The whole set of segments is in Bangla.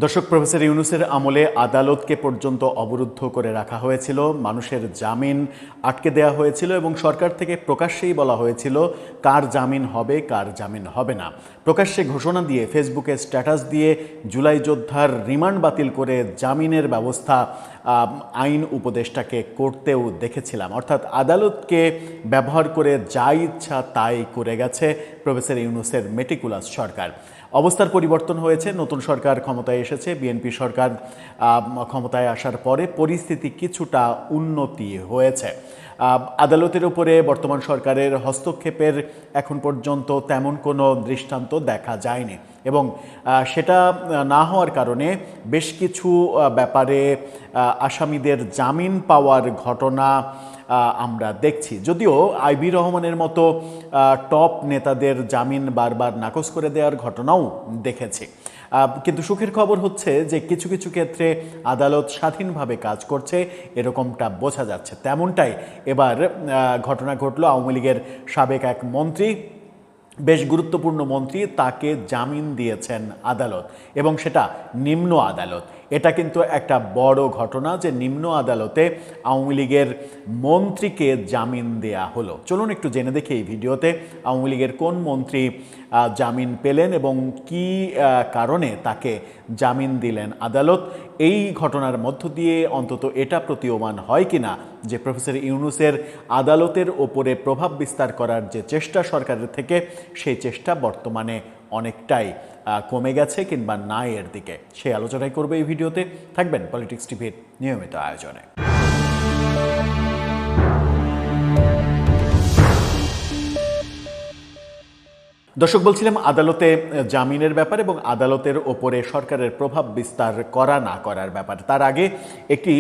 দর্শক, প্রফেসর ইউনূসের আমলে আদালতকে পর্যন্ত অবরুদ্ধ করে রাখা হয়েছিল, মানুষের জামিন আটকে দেওয়া হয়েছিল এবং সরকার থেকে প্রকাশ্যেই বলা হয়েছিল কার জামিন হবে কার জামিন হবে না। প্রকাশ্যে ঘোষণা দিয়ে ফেসবুকে স্ট্যাটাস দিয়ে জুলাই যোদ্ধার রিমান্ড বাতিল করে জামিনের ব্যবস্থা আইন উপদেষ্টাকে করতেও দেখেছিলাম। অর্থাৎ আদালতকে ব্যবহার করে যা ইচ্ছা তাই করে গেছে প্রফেসর ইউনূসের মেটিকুলাস সরকার। অবস্থার পরিবর্তন হয়েছে, নতুন সরকার ক্ষমতায় এসেছে। বিএনপি সরকার ক্ষমতায় আসার পরে পরিস্থিতি কিছুটা উন্নতি হয়েছে। আদালতের উপরে বর্তমান সরকারের হস্তক্ষেপের এখন পর্যন্ত তেমন কোনো দৃষ্টান্ত দেখা যায়নি এবং সেটা না হওয়ার কারণে বেশ কিছু ব্যাপারে আসামিদের জামিন পাওয়ার ঘটনা আমরা দেখছি। যদিও আইবি রহমানের মতো টপ নেতাদের জামিন বারবার নাকচ করে দেওয়ার ঘটনাও দেখেছি। কিন্তু সুখের খবর হচ্ছে যে কিছু কিছু ক্ষেত্রে আদালত স্বাধীনভাবে কাজ করছে, এরকমটা বোঝা যাচ্ছে। তেমনটাই এবার ঘটনা ঘটল। আওয়ামী লীগের সাবেক এক মন্ত্রী, বেশ গুরুত্বপূর্ণ মন্ত্রী, তাকে জামিন দিয়েছেন আদালত এবং সেটা নিম্ন আদালত। এটা কিন্তু একটা বড় ঘটনা যে নিম্ন আদালতে আওয়ামী লীগের মন্ত্রীকে জামিন দেয়া হলো। চলুন একটু জেনে দেখি এই ভিডিওতে আওয়ামী লীগের কোন মন্ত্রী জামিন পেলেন এবং কি কারণে তাকে জামিন দিলেন আদালত। এই ঘটনার মধ্য দিয়ে অন্তত এটা প্রতীয়মান হয় কিনা যে প্রফেসর ইউনূসের আদালতের ওপরে প্রভাব বিস্তার করার যে চেষ্টা সরকারের থেকে, সেই চেষ্টা বর্তমানে অনেকটাই কমে গেছে কিংবা নাই এর দিকে। সেই আলোচনাই করবে এই ভিডিওতে। থাকবেন পলিটিক্স টিভির নিয়মিত আয়োজনে। দর্শক, বলছিলাম আদালতে জামিনের ব্যাপার এবং আদালতের ওপরে সরকারের প্রভাব বিস্তার করা না করার ব্যাপার। তার আগে একটি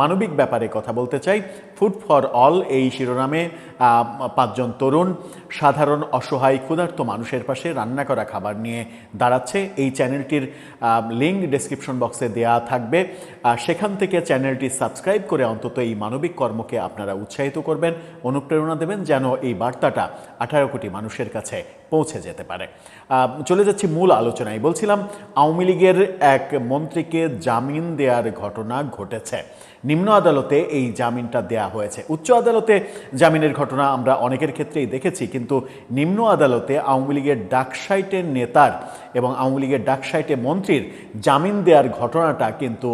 মানবিক ব্যাপারে কথা বলতে চাই। ফুড ফর অল এই শিরোনামে 5 জন তরুণ সাধারণ অসহায় ক্ষুধার্ত মানুষের পাশে রান্না করা খাবার নিয়ে দাঁড়াচ্ছে। এই চ্যানেলটির লিঙ্ক ডেসক্রিপশন বক্সে দেওয়া থাকবে। সেখান থেকে চ্যানেলটি সাবস্ক্রাইব করে অন্তত এই মানবিক কর্মকে আপনারা উৎসাহিত করবেন, অনুপ্রেরণা দেবেন যেন এই বার্তাটা 18 কোটি মানুষের কাছে পৌঁছে যেতে পারে। চলে যাচ্ছি মূল আলোচনায়। বলছিলাম আওয়ামী লীগের এক মন্ত্রীকে জামিন দেওয়ার ঘটনা ঘটেছে। নিম্ন আদালতে এই জামিনটা দেয়া হয়েছে। উচ্চ আদালতে জামিনের ঘটনা আমরা অনেকের ক্ষেত্রেই দেখেছি, কিন্তু নিম্ন আদালতে আওয়ামী লীগের ডাকসাইটের নেতার এবং আওয়ামী লীগের ডাকসাইটে মন্ত্রীর জামিন দেওয়ার ঘটনাটা কিন্তু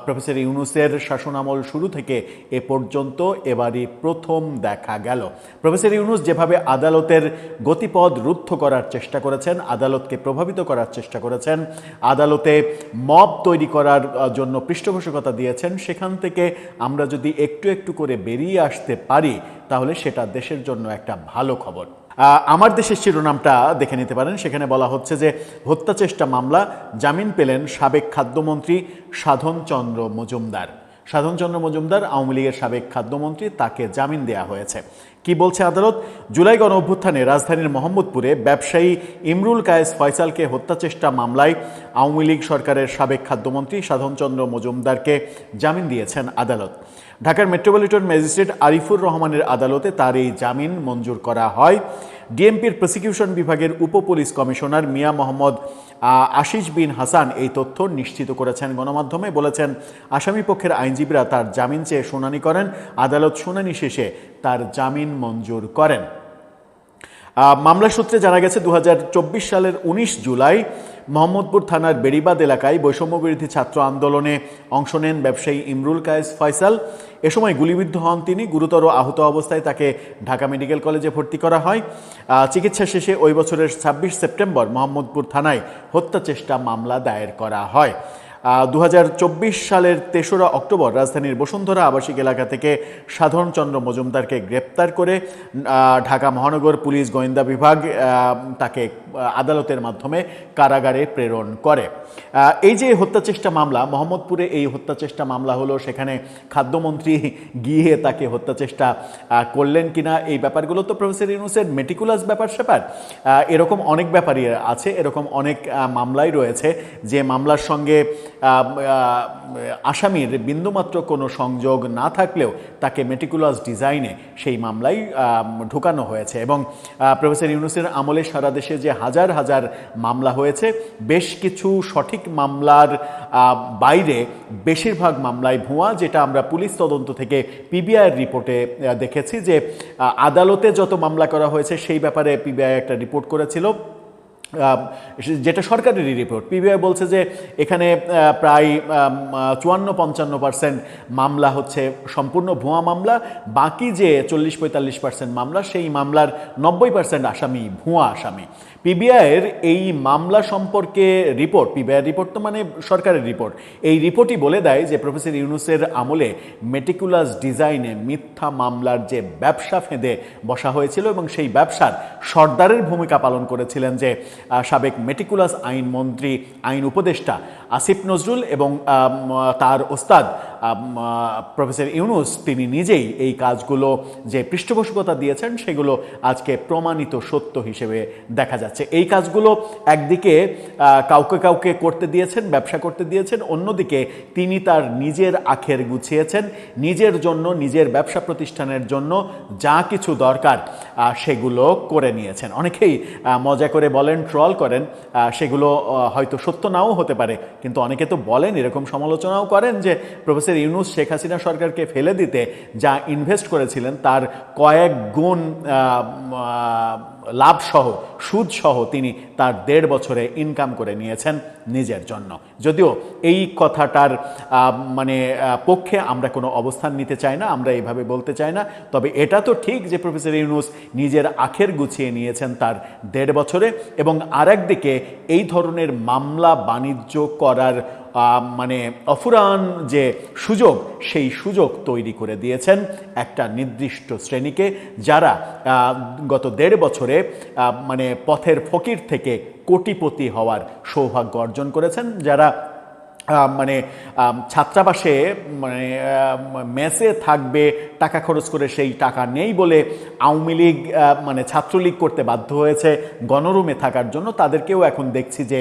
প্রফেসর ইউনূসের শাসনামল শুরু থেকে এ পর্যন্ত এবারই প্রথম দেখা গেল। প্রফেসর ইউনূস যেভাবে আদালতের গতিপথ রুদ্ধ করার চেষ্টা করেছেন, আদালতকে প্রভাবিত করার চেষ্টা করেছেন, আদালতে মব তৈরি করার জন্য পৃষ্ঠপোষকতা দিয়েছেন, সেখান থেকে আমরা যদি একটু একটু করে বেরিয়ে আসতে পারি তাহলে সেটা দেশের জন্য একটা ভালো খবর। আমার দেশের শিরোনামটা দেখে নিতে পারেন। সেখানে বলা হচ্ছে যে হত্যা চেষ্টা মামলা, জামিন পেলেন সাবেক খাদ্যমন্ত্রী সাধন চন্দ্র মজুমদার। সাধন চন্দ্র মজুমদার আওয়ামী লীগের সাবেক খাদ্যমন্ত্রী, তাকে জামিন দেওয়া হয়েছে। কি বলছে আদালত? জুলাই গণ অভ্যুত্থানে রাজধানীর মোহাম্মদপুরে ব্যবসায়ী ইমরুল কায়েস ফয়সালকে হত্যা চেষ্টা মামলায় আওয়ামী লীগ সরকারের সাবেক খাদ্যমন্ত্রী সাধন চন্দ্র মজুমদারকে জামিন দিয়েছেন আদালত। ঢাকার মেট্রোপলিটন ম্যাজিস্ট্রেট আরিফুর রহমানের আদালতে তার এই জামিন মঞ্জুর করা হয়। ডিএমপির প্রসিকিউশন বিভাগের উপ পুলিশ কমিশনার মিয়া মোহাম্মদ আশিস বিন হাসান এই তথ্য নিশ্চিত করেছেন গণমাধ্যমে। বলেছেন আসামি পক্ষের আইনজীবীরা তার জামিন চেয়ে শুনানি করেন, আদালত শুনানি শেষে তার জামিন মঞ্জুর করেন। মামলা সূত্রে জানা গেছে 2024 সালের 19 জুলাই মোহাম্মদপুর থানার বেড়িবাঁধ এলাকায় বৈষম্যবিরোধী ছাত্র আন্দোলনে অংশ নেন ব্যবসায়ী ইমরুল কায়েস ফয়সাল। এ সময় গুলিবিদ্ধ হন তিনি। গুরুতর আহত অবস্থায় তাকে ঢাকা মেডিকেল কলেজে ভর্তি করা হয়। চিকিৎসা শেষে ওই বছরের 26 সেপ্টেম্বর মোহাম্মদপুর থানায় হত্যা চেষ্টা মামলা দায়ের করা হয়। 2024 সালের 3রা অক্টোবর রাজধানীর বসুন্ধরা আবাসিক এলাকা থেকে সাধন চন্দ্র মজুমদারকে গ্রেপ্তার করে ঢাকা মহানগর পুলিশ গোয়েন্দা বিভাগ তাকে আদালতের মাধ্যমে কারাগারে প্রেরণ করে। এই যে হত্যা চেষ্টা মামলা, মোহাম্মদপুরে এই হত্যা চেষ্টা মামলা হলো, সেখানে খাদ্যমন্ত্রী গিয়ে তাকে হত্যা চেষ্টা করলেন কিনা, এই ব্যাপারগুলো তো প্রফেসর ইউনূসের মেটিকুলাস ব্যাপার এরকম অনেক ব্যাপারই আছে। এরকম অনেক মামলাই রয়েছে যে মামলার সঙ্গে আসামির বিন্দুমাত্র কোনো সংযোগ না থাকলেও তাকে মেটিকুলাস ডিজাইনে সেই মামলায় ঢুকানো হয়েছে। এবং প্রফেসর ইউনূসের আমলে সারা দেশে যে হাজার হাজার মামলা হয়েছে, বেশ কিছু সঠিক মামলার বাইরে বেশিরভাগ মামলায় ভুয়া, যেটা আমরা পুলিশ তদন্ত থেকে পিবিআইয়ের রিপোর্টে দেখেছি যে আদালতে যত মামলা করা হয়েছে সেই ব্যাপারে পিবিআই একটা রিপোর্ট করেছিল, যেটা সরকারেরই রিপোর্ট। পিবিআই বলছে যে এখানে প্রায় 54-55% মামলা হচ্ছে সম্পূর্ণ ভুয়া মামলা, বাকি যে 40-45% মামলা, সেই মামলার 90% আসামি ভুয়া আসামি। পিবিআইয়ের এই মামলা সম্পর্কে রিপোর্ট, পিবিআইয়ের রিপোর্ট তো মানে সরকারের রিপোর্ট, এই রিপোর্টই বলে দেয় যে প্রফেসর ইউনূসের আমলে মেটিকুলাস ডিজাইনে মিথ্যা মামলার যে ব্যবসা ফেঁদে বসা হয়েছিল এবং সেই ব্যবসার সর্দারের ভূমিকা পালন করেছিলেন যে সাবেক মেটিকুলাস আইনমন্ত্রী, আইন উপদেষ্টা আসিফ নজরুল এবং তার ওস্তাদ প্রফেসর ইউনূস, তিনি নিজেই এই কাজগুলো যে পৃষ্ঠপোষকতা দিয়েছেন সেগুলো আজকে প্রমাণিত সত্য হিসেবে দেখা যাচ্ছে। এই কাজগুলো একদিকে কাউকে কাউকে করতে দিয়েছেন, ব্যবসা করতে দিয়েছেন, অন্যদিকে তিনি তার নিজের আখের গুছিয়েছেন, নিজের জন্য, নিজের ব্যবসা প্রতিষ্ঠানের জন্য যা কিছু দরকার সেগুলো করে নিয়েছেন। অনেকেই মজা করে বলেন, ট্রল করেন, সেগুলো হয়তো সত্য নাও হতে পারে, কিন্তু অনেকে তো বলেন, এরকম সমালোচনাও করেন যে প্রফেসর ইউনূস শেখ হাসিনা সরকারকে ফেলে দিতে যা ইনভেস্ট করেছিলেন তার কয়েক গুণ লাভসহ, সুদসহ তিনি তার 1.5 বছরে ইনকাম করে নিয়েছেন নিজের জন্য। যদিও এই কথাটার মানে পক্ষে আমরা কোনো অবস্থান নিতে চাই না, আমরা এইভাবে বলতে চাই না, তবে এটা তো ঠিক যে প্রফেসর ইউনূস নিজের আখের গুছিয়ে নিয়েছেন তার 1.5 বছরে, এবং আরেকদিকে এই ধরনের মামলা বাণিজ্য করার মানে অফুরান যে সুযোগ, সেই সুযোগ তৈরি করে দিয়েছেন একটা নির্দিষ্ট শ্রেণীকে, যারা গত 1.5 বছরে মানে পথের ফকির থেকে কোটিপতি হওয়ার সৌভাগ্য অর্জন করেছেন, যারা মানে ছাত্রাবাসে মানে মেসে থাকবে, টাকা খরচ করে সেই টাকা নেই বলে আওয়ামী লীগ মানে ছাত্রলীগ করতে বাধ্য হয়েছে গণরুমে থাকার জন্য, তাদেরকেও এখন দেখছি যে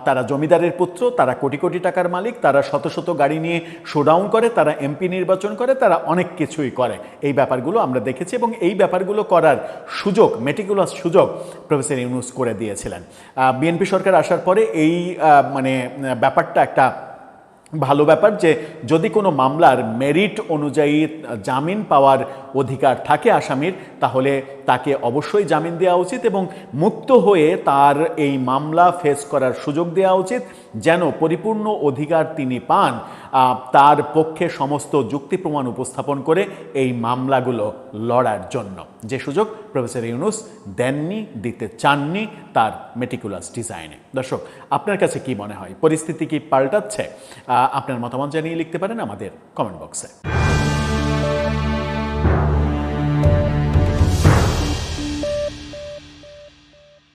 তারা জমিদারের পুত্র, তারা কোটি কোটি টাকার মালিক, তারা শত শত গাড়ি নিয়ে শোডাউন করে, তারা এমপি নির্বাচন করে, তারা অনেক কিছুই করে। এই ব্যাপারগুলো আমরা দেখেছি এবং এই ব্যাপারগুলো করার সুযোগ, মেটিকুলাস সুযোগ প্রফেসর ইউনূস করে দিয়েছিলেন। বিএনপি সরকার আসার পরে এই মানে ব্যাপারটা একটা ভালো ব্যাপার যে যদি কোনো মামলার মেরিট অনুযায়ী জামিন পাওয়ার অধিকার থাকে আসামির, তাহলে তাকে অবশ্যই জামিন দেওয়া উচিত এবং মুক্ত হয়ে তার এই মামলা ফেস করার সুযোগ দেওয়া উচিত, যেন পরিপূর্ণ অধিকার তিনি পান তার পক্ষে সমস্ত যুক্তি প্রমাণ উপস্থাপন করে এই মামলাগুলো লড়ার জন্য, যে সুযোগ প্রফেসর ইউনূস দেননি, দিতে চাননি তার মেটিকুলাস ডিজাইনে। দর্শক, আপনার কাছে কি মনে হয়, পরিস্থিতি কি পাল্টাচ্ছে? আপনার মতামত জানিয়ে লিখতে পারেন আমাদের কমেন্ট বক্সে।